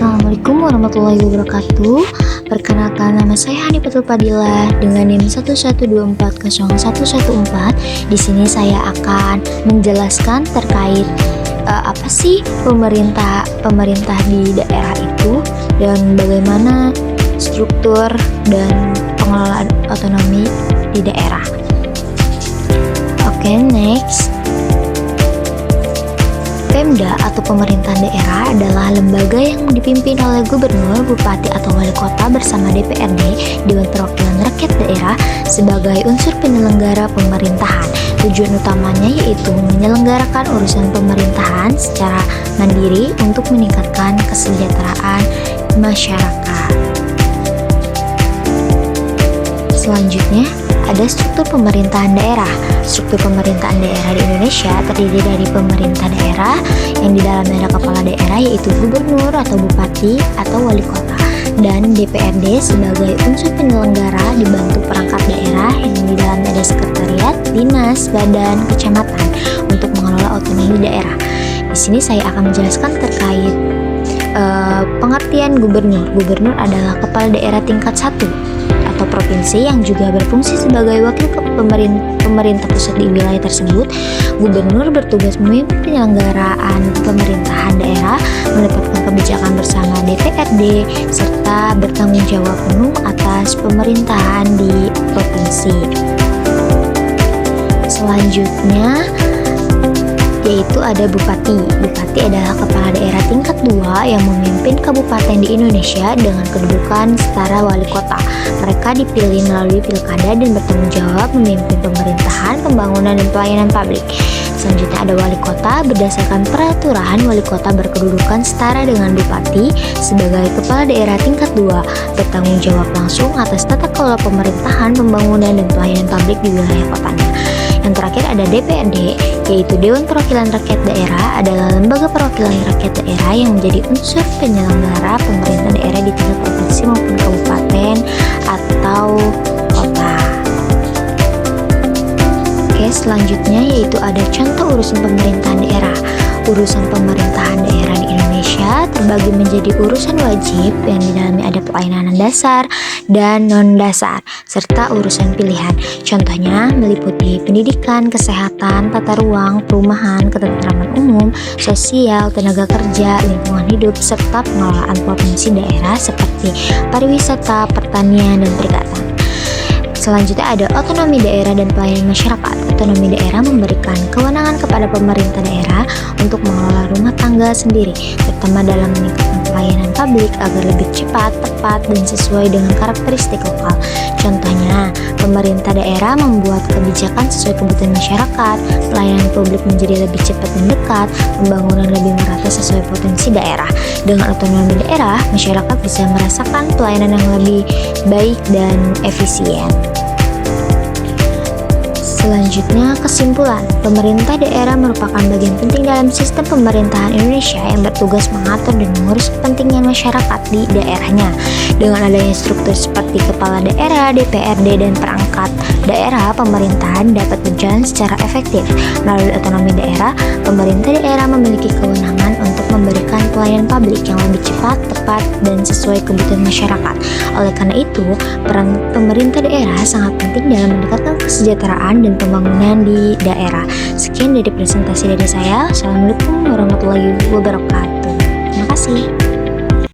Assalamualaikum warahmatullahi wabarakatuh. Perkenalkan, nama saya Hanifatul Fadilah dengan NIM 1124014. Di sini saya akan menjelaskan terkait apa sih pemerintah di daerah itu dan bagaimana struktur dan pengelolaan otonomi di daerah. Oke, next. Pemda atau pemerintahan daerah adalah lembaga yang dipimpin oleh gubernur, bupati atau wali kota bersama DPRD, Dewan Perwakilan Rakyat Daerah sebagai unsur penyelenggara pemerintahan. Tujuan utamanya yaitu menyelenggarakan urusan pemerintahan secara mandiri untuk meningkatkan kesejahteraan masyarakat. Selanjutnya, ada struktur pemerintahan daerah. Struktur pemerintahan daerah di Indonesia terdiri dari pemerintah daerah yang di dalamnya ada kepala daerah yaitu gubernur atau bupati atau wali kota, dan DPRD sebagai unsur penyelenggara dibantu perangkat daerah yang di dalamnya ada sekretariat, dinas, badan, kecamatan untuk mengelola otonomi daerah. Di sini saya akan menjelaskan terkait pengertian gubernur. Gubernur adalah kepala daerah tingkat 1 atau provinsi yang juga berfungsi sebagai wakil pemerintah pusat di wilayah tersebut. Gubernur bertugas memimpin penyelenggaraan pemerintahan daerah, menetapkan kebijakan bersama DPRD, serta bertanggung jawab penuh atas pemerintahan di provinsi. Selanjutnya yaitu ada bupati. Bupati adalah kepala daerah tingkat 2 yang memimpin kabupaten di Indonesia dengan kedudukan setara wali kota. Mereka dipilih melalui pilkada dan bertanggung jawab memimpin pemerintahan, pembangunan, dan pelayanan publik. Selanjutnya ada wali kota. Berdasarkan peraturan, wali kota berkedudukan setara dengan bupati sebagai kepala daerah tingkat 2, bertanggung jawab langsung atas tata kelola pemerintahan, pembangunan, dan pelayanan publik di wilayah kotanya. Yang terakhir ada DPRD, yaitu Dewan Perwakilan Rakyat Daerah, adalah lembaga perwakilan rakyat daerah yang menjadi unsur penyelenggara pemerintah daerah di tingkat provinsi maupun kabupaten atau kota. Oke, selanjutnya yaitu ada contoh urusan pemerintahan daerah. Urusan pemerintahan daerah di Indonesia terbagi menjadi urusan wajib yang di dalamnya ada pelayanan dasar dan non-dasar, serta urusan pilihan. Contohnya meliputi pendidikan, kesehatan, tata ruang, perumahan, ketentraman umum, sosial, tenaga kerja, lingkungan hidup, serta pengelolaan provinsi daerah seperti pariwisata, pertanian, dan perikanan. Selanjutnya ada otonomi daerah dan pelayanan masyarakat. Otonomi daerah memberikan kewenangan kepada pemerintah daerah untuk mengelola rumah tangga sendiri, terutama dalam meningkatkan pelayanan publik agar lebih cepat, tepat, dan sesuai dengan karakteristik lokal. Contohnya, pemerintah daerah membuat kebijakan sesuai kebutuhan masyarakat, pelayanan publik menjadi lebih cepat dan dekat, pembangunan lebih merata sesuai potensi daerah. Dengan otonomi daerah, masyarakat bisa merasakan pelayanan yang lebih baik dan efisien. Selanjutnya, kesimpulan. Pemerintah daerah merupakan bagian penting dalam sistem pemerintahan Indonesia yang bertugas mengatur dan mengurus kepentingan masyarakat di daerahnya. Dengan adanya struktur seperti kepala daerah, DPRD, dan perangkat daerah, pemerintahan dapat berjalan secara efektif. Melalui otonomi daerah, pemerintah daerah memiliki kewenangan untuk memberikan pelayanan publik yang lebih cepat, tepat, dan sesuai kebutuhan masyarakat. Oleh karena itu, peran pemerintah daerah sangat penting dalam meningkatkan kesejahteraan dan pembangunan di daerah. Sekian dari presentasi dari saya. Assalamualaikum warahmatullahi wabarakatuh. Terima kasih.